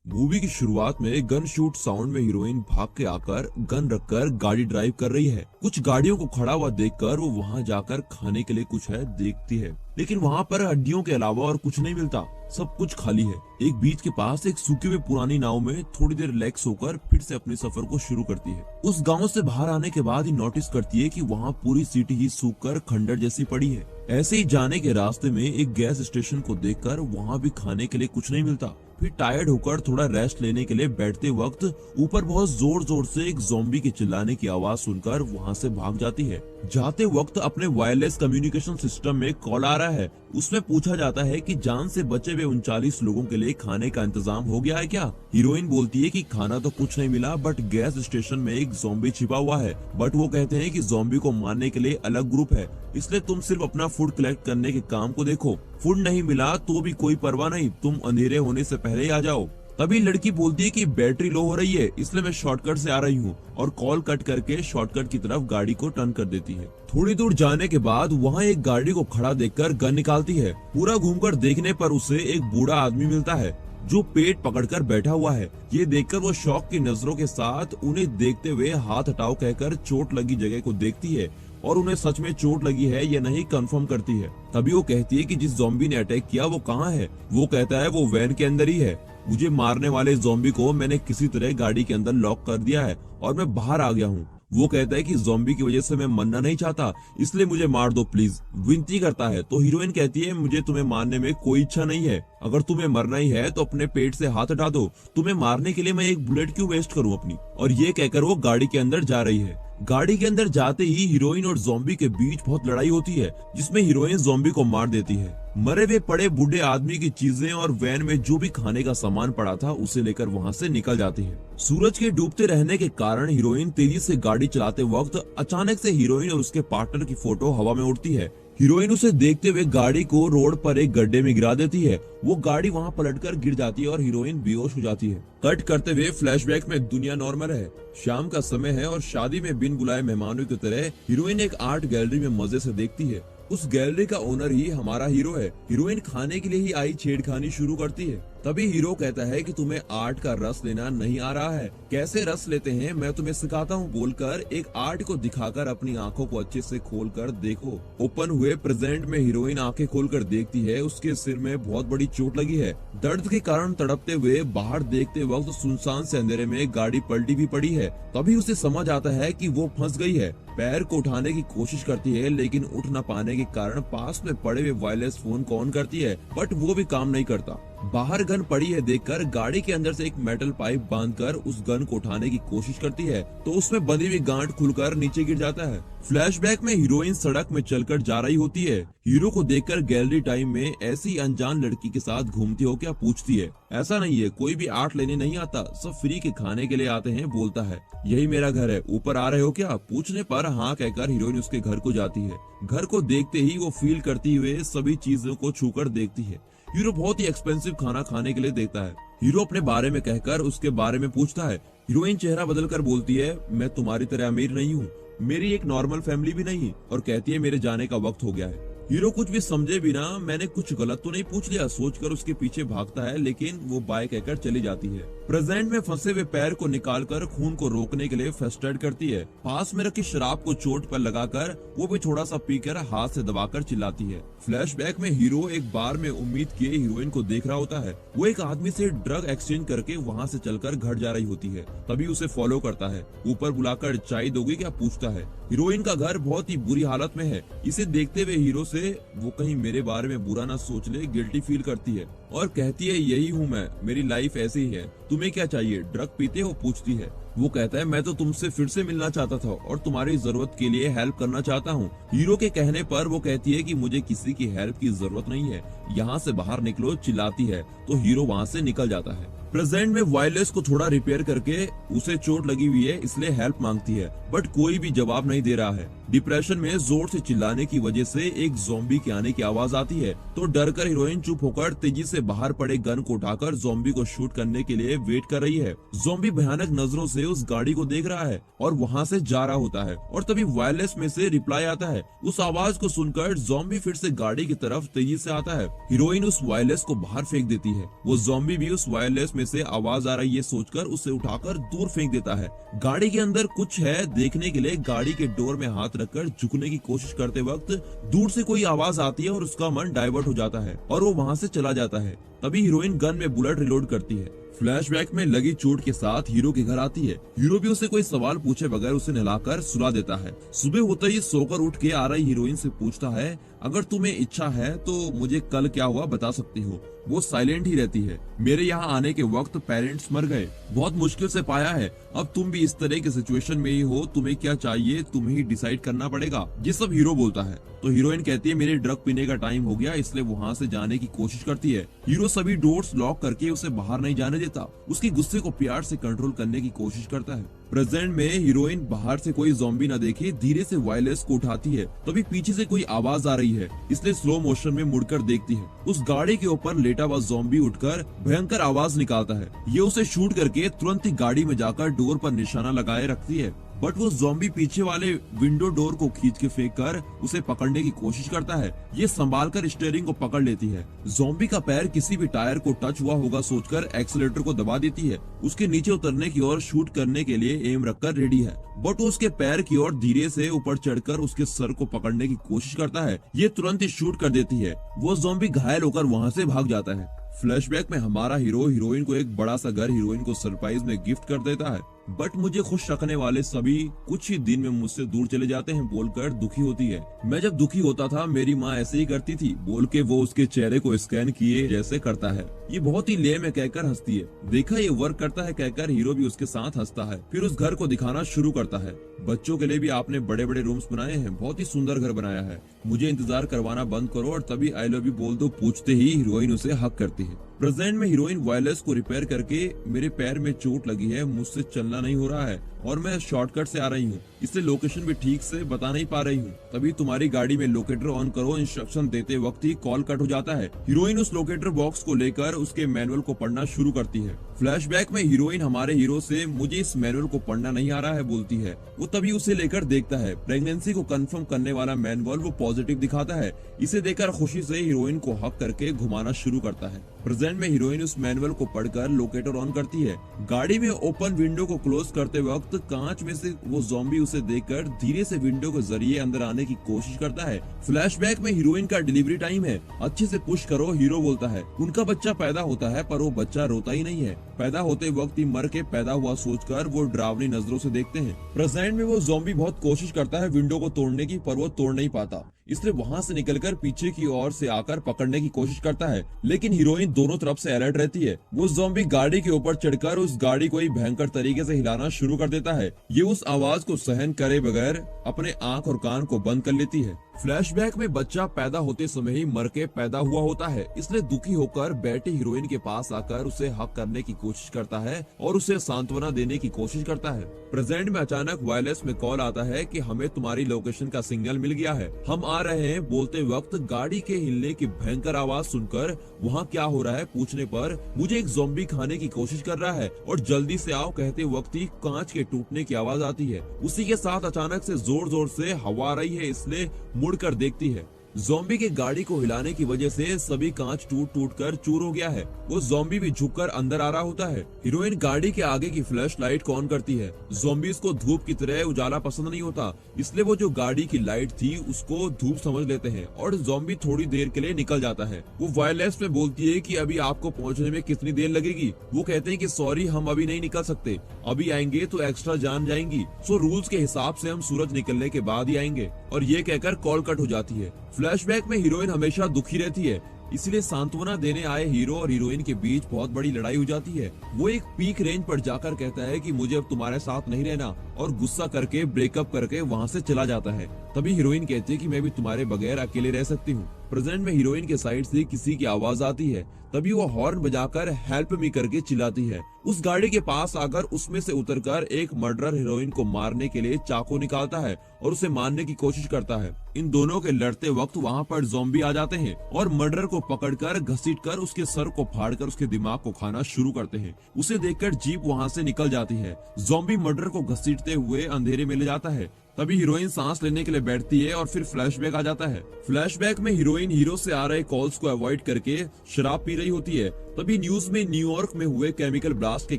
Movie की शुरुआत में गन शूट साउंड में हीरोइन भाग के आकर गन रखकर गाड़ी ड्राइव कर रही है। कुछ गाड़ियों को खड़ा हुआ देखकर वो वहां जाकर खाने के लिए कुछ है देखती है, लेकिन वहां पर हड्डियों के अलावा और कुछ नहीं मिलता, सब कुछ खाली है। एक बीच के पास एक सूखे हुए पुरानी नाव में थोड़ी देर रिलैक्स होकर फिर से अपने सफर को शुरू करती है। उस गांव से बाहर आने के बाद ही नोटिस करती है कि वहां पूरी सिटी ही सूखकर खंडर जैसी पड़ी है। ऐसे ही जाने के रास्ते में एक गैस स्टेशन को देखकर वहां भी खाने के लिए कुछ नहीं मिलता। फिर टायर्ड होकर थोड़ा रेस्ट लेने के लिए बैठते वक्त ऊपर बहुत जोर जोर से एक ज़ॉम्बी के चिल्लाने की आवाज सुनकर वहां से भाग जाती है। जाते वक्त अपने वायरलेस कम्युनिकेशन सिस्टम में कॉल आ रहा है। उसमें पूछा जाता है कि जान से बचे हुए 39 लोगों के लिए खाने का इंतजाम हो गया है क्या। हीरोइन बोलती है कि खाना तो कुछ नहीं मिला, बट गैस स्टेशन में एक ज़ॉम्बी छिपा हुआ है। बट वो कहते हैं कि ज़ॉम्बी को मारने के लिए अलग ग्रुप है, इसलिए तुम सिर्फ अपना फूड कलेक्ट करने के काम को देखो। फूड नहीं मिला तो भी कोई परवाह नहीं, तुम अंधेरे होने से पहले ही आ जाओ। तभी लड़की बोलती है कि बैटरी लो हो रही है, इसलिए मैं शॉर्टकट से आ रही हूँ, और कॉल कट करके शॉर्टकट की तरफ गाड़ी को टर्न कर देती है। थोड़ी दूर जाने के बाद वहाँ एक गाड़ी को खड़ा देखकर गन निकालती है। पूरा घूमकर देखने पर उसे एक बूढ़ा आदमी मिलता है जो पेट पकड़कर बैठा हुआ है। ये देखकर वो शौक की नजरों के साथ उन्हें देखते हुए हाथ हटाओ कहकर चोट लगी जगह को देखती है और उन्हें सच में चोट लगी है या नहीं कंफर्म करती है। तभी वो कहती है कि जिस ज़ॉम्बी ने अटैक किया वो कहाँ है। वो कहता है वो वैन के अंदर ही है। मुझे मारने वाले ज़ॉम्बी को मैंने किसी तरह गाड़ी के अंदर लॉक कर दिया है और मैं बाहर आ गया हूँ। वो कहता है कि ज़ॉम्बी की वजह से मैं मरना नहीं चाहता, इसलिए मुझे मार दो प्लीज, विनती करता है। तो हीरोइन कहती है मुझे तुम्हें मारने में कोई इच्छा नहीं है, अगर तुम्हें मरना ही है तो अपने पेट से हाथ हटा दो, तुम्हें मारने के लिए मैं एक बुलेट क्यों वेस्ट करूं अपनी। और ये कहकर वो गाड़ी के अंदर जा रही है। गाड़ी के अंदर जाते ही हीरोइन और ज़ॉम्बी के बीच बहुत लड़ाई होती है, जिसमें हीरोइन ज़ॉम्बी को मार देती है। मरे हुए पड़े बूढ़े आदमी की चीजें और वैन में जो भी खाने का सामान पड़ा था उसे लेकर वहां से निकल जाती है। सूरज के डूबते रहने के कारण हीरोइन तेजी से गाड़ी चलाते वक्त अचानक से हीरोइन और उसके पार्टनर की फोटो हवा में उड़ती है। हीरोइन उसे देखते हुए गाड़ी को रोड पर एक गड्ढे में गिरा देती है। वो गाड़ी वहां पलटकर गिर जाती है और हीरोइन बेहोश हो जाती है। कट करते हुए फ्लैशबैक में दुनिया नॉर्मल है। शाम का समय है और शादी में बिन बुलाए मेहमानों की तरह हीरोइन एक आर्ट गैलरी में मजे से देखती है। उस गैलरी का ओनर ही हमारा हीरो है। हीरोइन खाने के लिए ही आई छेड़खानी शुरू करती है। तभी हीरो कहता है कि तुम्हें आर्ट का रस लेना नहीं आ रहा है, कैसे रस लेते हैं मैं तुम्हें सिखाता हूँ, बोलकर एक आर्ट को दिखाकर अपनी आंखों को अच्छे से खोलकर देखो। ओपन हुए प्रेजेंट में हीरोइन आंखें खोलकर देखती है। उसके सिर में बहुत बड़ी चोट लगी है। दर्द के कारण तड़पते हुए बाहर देखते वक्त सुनसान से अंधेरे में गाड़ी पलटी भी पड़ी है। तभी उसे समझ आता है कि वो फंस गई है। पैर को उठाने की कोशिश करती है, लेकिन उठ न पाने के कारण पास में पड़े हुए वायरलेस फोन को ऑन करती है, बट वो भी काम नहीं करता। बाहर गन पड़ी है देखकर गाड़ी के अंदर से एक मेटल पाइप बांधकर उस गन को उठाने की कोशिश करती है, तो उसमें बंधी हुई गांठ खुलकर नीचे गिर जाता है। फ्लैशबैक में हीरोइन सड़क में चलकर जा रही होती है। हीरो को देखकर गैलरी टाइम में ऐसी अनजान लड़की के साथ घूमती हो क्या पूछती है। ऐसा नहीं है, कोई भी आर्ट लेने नहीं आता, सब फ्री के खाने के लिए आते हैं, बोलता है। यही मेरा घर है, ऊपर आ रहे हो क्या पूछने पर हाँ कहकर हीरोइन उसके घर को जाती है। घर को देखते ही वो फील करती हुए सभी चीजों को छूकर देखती है। हीरो बहुत ही एक्सपेंसिव खाना खाने के लिए देखता है। हीरो अपने बारे में कहकर उसके बारे में पूछता है। हीरोइन चेहरा बदलकर बोलती है मैं तुम्हारी तरह अमीर नहीं हूँ, मेरी एक नॉर्मल फैमिली भी नहीं, और कहती है मेरे जाने का वक्त हो गया है। हीरो कुछ भी समझे बिना मैंने कुछ गलत तो नहीं पूछ लिया सोचकर उसके पीछे भागता है, लेकिन वो बाय कहकर चली जाती है। प्रेजेंट में फंसे हुए पैर को निकालकर खून को रोकने के लिए फर्स्ट एड करती है। पास में रखी शराब को चोट पर लगाकर वो भी थोड़ा सा पीकर हाथ से दबाकर चिल्लाती है। फ्लैशबैक में हीरो एक बार में उम्मीद किए हीरोइन को देख रहा होता है। वो एक आदमी से ड्रग एक्सचेंज करके वहाँ से चलकर घर जा रही होती है। तभी उसे फॉलो करता है। ऊपर बुलाकर चाय दोगी क्या पूछता है। हीरोइन का घर बहुत ही बुरी हालत में है। इसे देखते हुए हीरो से वो कहीं मेरे बारे में बुरा ना सोच ले गिल्टी फील करती है और कहती है यही हूँ मैं, मेरी लाइफ ऐसी ही है, तुम्हें क्या चाहिए, ड्रग पीते हो पूछती है। वो कहता है मैं तो तुमसे फिर से मिलना चाहता था और तुम्हारी जरूरत के लिए हेल्प करना चाहता हूँ। हीरो के कहने पर वो कहती है कि मुझे किसी की हेल्प की जरूरत नहीं है, यहाँ से बाहर निकलो चिल्लाती है, तो हीरो वहाँ से निकल जाता है। प्रेजेंट में वायरलेस को थोड़ा रिपेयर करके उसे चोट लगी हुई है, इसलिए हेल्प मांगती है, बट कोई भी जवाब नहीं दे रहा है। डिप्रेशन में जोर से चिल्लाने की वजह से एक ज़ॉम्बी के आने की आवाज आती है, तो डरकर हीरोइन चुप होकर तेजी से बाहर पड़े गन को उठाकर ज़ॉम्बी को शूट करने के लिए वेट कर रही है। ज़ॉम्बी भयानक नजरों से उस गाड़ी को देख रहा है और वहाँ से जा रहा होता है, और तभी वायरलेस में से रिप्लाई आता है। उस आवाज को सुनकर ज़ॉम्बी फिर से गाड़ी की तरफ तेजी से आता है। हीरोइन उस वायरलेस को बाहर फेंक देती है। वो ज़ॉम्बी भी उस वायरलेस में में से आवाज आ रही है सोचकर उसे उठाकर दूर फेंक देता है। गाड़ी के अंदर कुछ है देखने के लिए गाड़ी के डोर में हाथ रखकर झुकने की कोशिश करते वक्त दूर से कोई आवाज आती है और उसका मन डाइवर्ट हो जाता है और वो वहाँ से चला जाता है। तभी हीरोइन गन में बुलेट रिलोड करती है। फ्लैशबैक में लगी चोट के साथ हीरो के घर आती है। हीरो भी उसे कोई सवाल पूछे बगैर उसे नहलाकर सुला देता है। सुबह होते ही सोकर उठ के आ रही हीरोइन से पूछता है, अगर तुम्हें इच्छा है तो मुझे कल क्या हुआ बता सकती हो। वो साइलेंट ही रहती है। मेरे यहाँ आने के वक्त पेरेंट्स मर गए, बहुत मुश्किल से पाया है। अब तुम भी इस तरह की सिचुएशन में ही हो, तुम्हें क्या चाहिए तुम्हें ही डिसाइड करना पड़ेगा। ये सब हीरो बोलता है तो हीरोइन कहती है मेरे ड्रग पीने का टाइम हो गया, इसलिए वहाँ से जाने की कोशिश करती है। हीरो सभी डोर्स लॉक करके उसे बाहर नहीं जाने देता। उसके गुस्से को प्यार से कंट्रोल करने की कोशिश करता है। प्रेजेंट में हीरोइन बाहर से कोई ज़ॉम्बी न देखे धीरे से वायरलेस को उठाती है। तभी पीछे से कोई आवाज आ रही है, इसलिए स्लो मोशन में मुड़कर देखती है। उस गाड़ी के ऊपर लेटा हुआ ज़ॉम्बी उठकर भयंकर आवाज निकालता है। ये उसे शूट करके तुरंत ही गाड़ी में जाकर डोर पर निशाना लगाए रखती है। बट वो ज़ॉम्बी पीछे वाले विंडो डोर को खींच के फेंक कर उसे पकड़ने की कोशिश करता है। ये संभाल कर स्टीयरिंग को पकड़ लेती है। ज़ॉम्बी का पैर किसी भी टायर को टच हुआ होगा सोचकर एक्सीलरेटर को दबा देती है। उसके नीचे उतरने की ओर शूट करने के लिए एम रखकर रेडी है, बट वो उसके पैर की ओर धीरे से ऊपर चढ़कर उसके सर को पकड़ने की कोशिश करता है। ये तुरंत ही शूट कर देती है। वो ज़ॉम्बी घायल होकर वहाँ से भाग जाता है। फ्लैशबैक में हमारा हीरो हीरोइन को एक बड़ा सा घर हीरोइन को सरप्राइज में गिफ्ट कर देता है, बट मुझे खुश रखने वाले सभी कुछ ही दिन में मुझसे दूर चले जाते हैं बोलकर दुखी होती है। मैं जब दुखी होता था मेरी माँ ऐसे ही करती थी बोल के वो उसके चेहरे को स्कैन किए जैसे करता है। ये बहुत ही लेम है कहकर हंसती है। देखा ये वर्क करता है कहकर हीरो भी उसके साथ हंसता है। फिर उस घर को दिखाना शुरू करता है। बच्चों के लिए भी आपने बड़े बड़े रूम्स बनाए हैं, बहुत ही सुंदर घर बनाया है, मुझे इंतजार करवाना बंद करो और तभी आई लव यू बोल दो। पूछते ही हीरोइन उसे हक करती है। प्रेजेंट में हीरोइन वायरलेस को रिपेयर करके मेरे पैर में चोट लगी है, मुझसे चलना नहीं हो रहा है और मैं शॉर्टकट से आ रही हूँ, इसलिए लोकेशन भी ठीक से बता नहीं पा रही हूँ। तभी तुम्हारी गाड़ी में लोकेटर ऑन करो इंस्ट्रक्शन देते वक्त ही कॉल कट हो जाता है। हीरोइन उस लोकेटर बॉक्स को लेकर उसके मैनुअल को पढ़ना शुरू करती है। फ्लैशबैक में हीरोइन हमारे हीरो से मुझे इस मैनुअल को पढ़ना नहीं आ रहा है बोलती है। वो तभी उसे लेकर देखता है। प्रेगनेंसी को कंफर्म करने वाला मैनुअल वो पॉजिटिव दिखाता है। इसे देखकर खुशी से हीरोइन को हक करके घुमाना शुरू करता है। प्रेजेंट में हीरोइन उस मैनुअल को पढ़कर लोकेटर ऑन करती है। गाड़ी में ओपन विंडो को क्लोज करते वक्त कांच में से वो ज़ॉम्बी उसे देखकर धीरे से विंडो के जरिए अंदर आने की कोशिश करता है। फ्लैशबैक में हीरोइन का डिलीवरी टाइम है, अच्छे से पुश करो हीरो बोलता है। उनका बच्चा पैदा होता है पर वो बच्चा रोता ही नहीं है। पैदा होते वक्त ही मर के पैदा हुआ सोचकर वो डरावनी नजरों से देखते हैं। प्रेजेंट में वो ज़ॉम्बी बहुत कोशिश करता है विंडो को तोड़ने की पर वो तोड़ नहीं पाता, इसलिए वहां से निकलकर पीछे की ओर से आकर पकड़ने की कोशिश करता है। लेकिन हीरोइन दोनों तरफ से अलर्ट रहती है। वो ज़ॉम्बी गाड़ी के ऊपर चढ़कर उस गाड़ी को ही भयंकर तरीके से हिलाना शुरू कर देता है। ये उस आवाज को सहन करे बगैर अपने आंख और कान को बंद कर लेती है। फ्लैशबैक में बच्चा पैदा होते समय ही मर के पैदा हुआ होता है, इसलिए दुखी होकर बैठे हीरोइन के पास आकर उसे हक करने की कोशिश करता है और उसे सांत्वना देने की कोशिश करता है। प्रेजेंट में अचानक वायरलेस में कॉल आता है कि हमें तुम्हारी लोकेशन का सिग्नल मिल गया है, हम आ रहे हैं। बोलते वक्त गाड़ी के हिलने की भयंकर आवाज सुनकर वहाँ क्या हो रहा है पूछने पर मुझे एक ज़ॉम्बी खाने की कोशिश कर रहा है और जल्दी से आओ कहते वक्त ही कांच के टूटने की आवाज आती है। उसी के साथ अचानक से जोर जोर से हवा आ रही है, इसलिए मुड़कर देखती है। ज़ॉम्बी के गाड़ी को हिलाने की वजह से सभी कांच टूट टूट कर चूर हो गया है। वो ज़ॉम्बी भी झुककर अंदर आ रहा होता है। हीरोइन गाड़ी के आगे की फ्लैश लाइट को ऑन करती है। ज़ॉम्बीज़ को धूप की तरह उजाला पसंद नहीं होता, इसलिए वो जो गाड़ी की लाइट थी उसको धूप समझ लेते हैं और ज़ॉम्बी थोड़ी देर के लिए निकल जाता है। वो वायरलेस में बोलती है कि अभी आपको पहुंचने में कितनी देर लगेगी। वो कहते हैं कि सॉरी हम अभी नहीं निकल सकते, अभी आएंगे तो एक्स्ट्रा जान जाएंगी, सो रूल्स के हिसाब से हम सूरज निकलने के बाद ही आएंगे। और ये कहकर कॉल कट हो जाती है। फ्लैशबैक में हीरोइन हमेशा दुखी रहती है, इसलिए सांत्वना देने आए हीरो और हीरोइन के बीच बहुत बड़ी लड़ाई हो जाती है। वो एक पीक रेंज पर जाकर कहता है कि मुझे अब तुम्हारे साथ नहीं रहना और गुस्सा करके ब्रेकअप करके वहाँ से चला जाता है। तभी हीरोइन कहती है कि मैं भी तुम्हारे बगैर अकेले रह सकती हूँ। प्रेजेंट में हीरोइन के साइड से किसी की आवाज आती है, तभी वो हॉर्न बजाकर हेल्प मी करके चिल्लाती है। उस गाड़ी के पास आकर उसमें से उतरकर एक मर्डरर हीरोइन को मारने के लिए चाकू निकालता है और उसे मारने की कोशिश करता है। इन दोनों के लड़ते वक्त वहाँ पर ज़ॉम्बी आ जाते हैं और मर्डरर को पकड़कर घसीटकर उसके सर को फाड़कर उसके दिमाग को खाना शुरू करते हैं। उसे देखकर जीप वहाँ से निकल जाती है। ज़ॉम्बी मर्डरर को घसीटते हुए अंधेरे में ले जाता है। तभी हीरोइन सांस लेने के लिए बैठती है और फिर फ्लैशबैक आ जाता है। फ्लैशबैक में हीरोइन हीरो से आ रहे कॉल्स को अवॉइड करके शराब पी रही होती है। तभी न्यूज में न्यूयॉर्क में हुए केमिकल ब्लास्ट के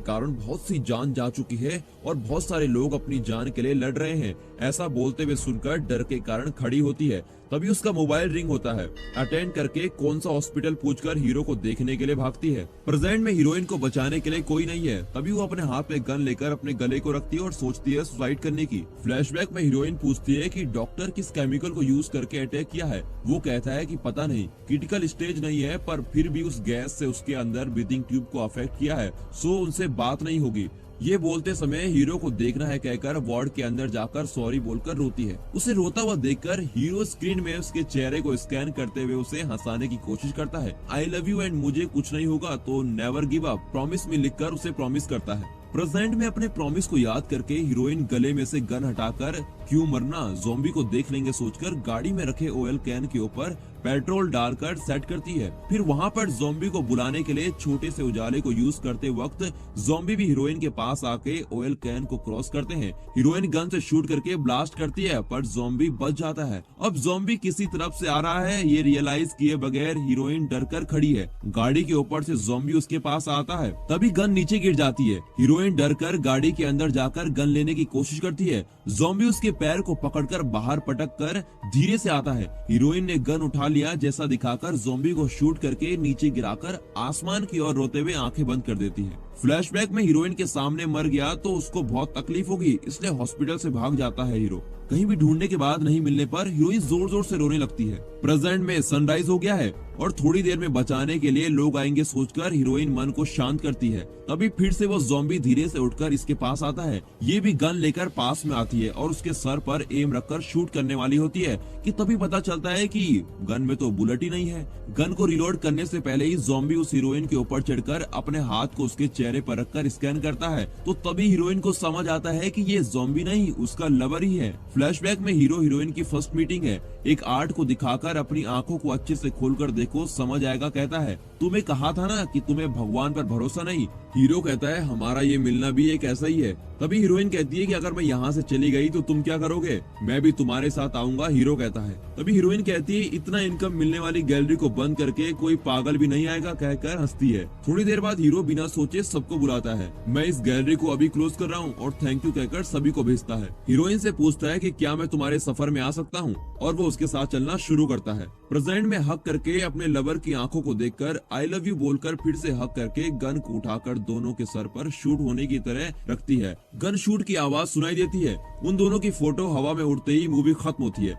कारण बहुत सी जान जा चुकी है और बहुत सारे लोग अपनी जान के लिए लड़ रहे हैं, ऐसा बोलते हुए सुनकर डर के कारण खड़ी होती है। तभी उसका मोबाइल रिंग होता है। अटेंड करके कौन सा हॉस्पिटल पूछकर हीरो को देखने के लिए भागती है। प्रेजेंट में हीरोइन को बचाने के लिए कोई नहीं है। तभी वो अपने हाथ में गन लेकर अपने गले को रखती है और सोचती है सुसाइड करने की। फ्लैशबैक में हीरोइन पूछती है कि डॉक्टर किस केमिकल को यूज करके अटैक किया है। वो कहता है कि पता नहीं, क्रिटिकल स्टेज नहीं है, पर फिर भी उस गैस से उसके अंदर ब्रीथिंग ट्यूब को अफेक्ट किया है, सो उनसे बात नहीं होगी। ये बोलते समय हीरो को देखना है कहकर वार्ड के अंदर जाकर सॉरी बोलकर रोती है। उसे रोता हुआ देखकर हीरो स्क्रीन में उसके चेहरे को स्कैन करते हुए उसे हंसाने की कोशिश करता है। आई लव यू एंड मुझे कुछ नहीं होगा तो नेवर गिव अप प्रॉमिस में लिखकर उसे प्रॉमिस करता है। प्रेजेंट में अपने प्रॉमिस को याद करके हीरोइन गले में से गन हटाकर क्यों मरना, ज़ॉम्बी को देख लेंगे सोचकर गाड़ी में रखे ऑयल कैन के ऊपर पेट्रोल डालकर सेट करती है। फिर वहाँ पर ज़ॉम्बी को बुलाने के लिए छोटे से उजाले को यूज करते वक्त ज़ॉम्बी भी हीरोइन के पास आके ऑयल कैन को क्रॉस करते हैं। हीरोइन गन से शूट करके ब्लास्ट करती है पर ज़ॉम्बी बच जाता है। अब ज़ॉम्बी किसी तरफ से आ रहा है ये रियलाइज किए बगैर हीरोइन डर कर खड़ी है। गाड़ी के ऊपर से ज़ॉम्बी उसके पास आता है। तभी गन नीचे गिर जाती है। हीरोइन डर कर गाड़ी के अंदर जाकर गन लेने की कोशिश करती है। ज़ॉम्बी उसके पैर को पकड़कर बाहर पटक कर धीरे से आता है। हीरोइन ने गन उठा लिया जैसा दिखाकर ज़ॉम्बी को शूट करके नीचे गिराकर आसमान की ओर रोते हुए आंखें बंद कर देती है। फ्लैशबैक में हीरोइन के सामने मर गया तो उसको बहुत तकलीफ होगी, इसलिए हॉस्पिटल से भाग जाता है हीरो। कहीं भी ढूंढने के बाद नहीं मिलने पर हीरोइन जोर जोर से रोने लगती है। प्रेजेंट में सनराइज हो गया है और थोड़ी देर में बचाने के लिए लोग आएंगे सोचकर हीरोइन मन को शांत करती है। तभी फिर से वो ज़ॉम्बी धीरे से उठकर इसके पास आता है। ये भी गन लेकर पास में आती है और उसके सर पर एम रखकर शूट करने वाली होती है कि तभी पता चलता है कि गन में तो बुलेट ही नहीं है। गन को रिलोड करने से पहले ही ज़ॉम्बी उस हीरोइन के ऊपर चढ़कर अपने हाथ को उसके चेहरे पर रखकर स्कैन करता है। तो तभी हीरोइन को समझ आता है कि ये ज़ॉम्बी नहीं उसका लवर ही है। फ्लैशबैक में हीरो हीरोइन की फर्स्ट मीटिंग है। एक आर्ट को दिखाकर अपनी आंखों को अच्छे से खोलकर देखो समझ आएगा कहता है। तुम्हें कहा था ना कि तुम्हें भगवान पर भरोसा नहीं। हीरो कहता है हमारा ये मिलना भी एक ऐसा ही है। तभी हीरोइन कहती है कि अगर मैं यहाँ से चली गई तो तुम क्या करोगे, मैं भी तुम्हारे साथ आऊंगा। हीरो कहता है। तभी हीरोइन कहती है इतना इनकम मिलने वाली गैलरी को बंद करके कोई पागल भी नहीं आएगा कहकर हंसती है। थोड़ी देर बाद हीरो बिना सोचे सबको बुलाता है। मैं इस गैलरी को अभी क्लोज कर रहा हूँ और थैंक यू कहकर सभी को भेजता है। हीरोइन से पूछता है कि क्या मैं तुम्हारे सफर में आ सकता हूँ और वो उसके साथ चलना शुरू करता है। प्रेजेंट में हक करके अपने लवर की आंखों को देखकर आई लव यू बोलकर फिर से हक करके गन को उठाकर दोनों के सर पर शूट होने की तरह रखती है। गन शूट की आवाज सुनाई देती है। उन दोनों की फोटो हवा में उड़ते ही मूवी खत्म होती है।